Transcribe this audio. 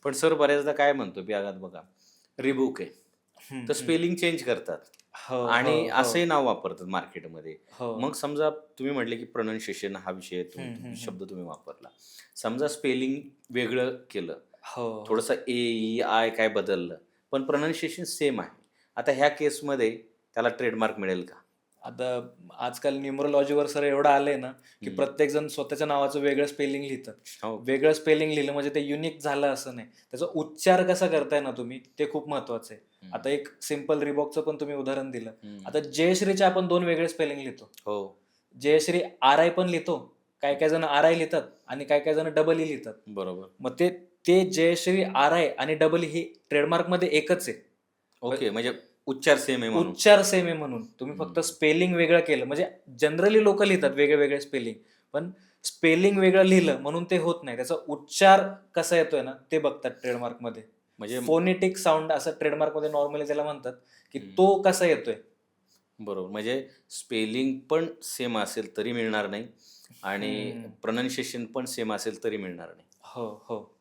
पण सर बऱ्याचदा काय म्हणतो बघा बघा, रिबूक आहे, हम्म, तर हम्म. स्पेलिंग चेंज करतात हो हो आणि हो असंही नाव वापरतात मार्केटमध्ये. हो. मग समजा तुम्ही म्हटले की प्रोनाऊन्सिएशन हा विषय हम्म, हम्म, शब्द तुम्ही वापरला. समजा स्पेलिंग वेगळं केलं, हो हो. थोडंसं ए, ई, आय काय बदललं, पण प्रोनाऊन्सिएशन सेम आहे. आता ह्या केसमध्ये त्याला ट्रेडमार्क मिळेल का? आता आजकाल न्यूमरोलॉजीवर सर एवढं आलंय ना, की हं. प्रत्येक जण स्वतःच्या नावाचं वेगळं स्पेलिंग लिहितात. हो. वेगळं स्पेलिंग लिहिलं म्हणजे ते युनिक झालं असं नाही. त्याचा उच्चार कसा करताय ना तुम्ही, ते खूप महत्वाचं आहे. हं. आता एक सिंपल रिबॉकचं पण तुम्ही उदाहरण दिलं. हं. आता जयश्रीचे आपण 2 वेगळे स्पेलिंग लिहितो. हो. जयश्री आर-आय पण लिहितो. काही जण आर-आय लिहितात आणि काही जण डबल ई लिहितात. बरोबर. मग ते ते जयश्री आर-आय आणि डबल ई ही ट्रेडमार्कमध्ये एकच आहे. ओके. म्हणजे उच्चार सेम आहे म्हणून. उच्चार सेम आहे म्हणून. तुम्ही फक्त हं. स्पेलिंग वेगळं केलं म्हणजे जनरली लोकं लिहितात वेगळे स्पेलिंग. पण स्पेलिंग वेगळं लिहिलं म्हणून ते होत नाही. त्याचा उच्चार कसा येतोय ना, ते बघतात ट्रेडमार्कमध्ये. म्हणजे फोनेटिक साउंड असं ट्रेडमार्कमध्ये नॉर्मली त्याला म्हणतात, की हं. तो कसा येतोय. बरोबर. म्हणजे स्पेलिंग पण सेम असेल तरी मिळणार नाही आणि हं. प्रोनाऊन्सिएशन पण सेम असेल तरी मिळणार नाही. हो, हो.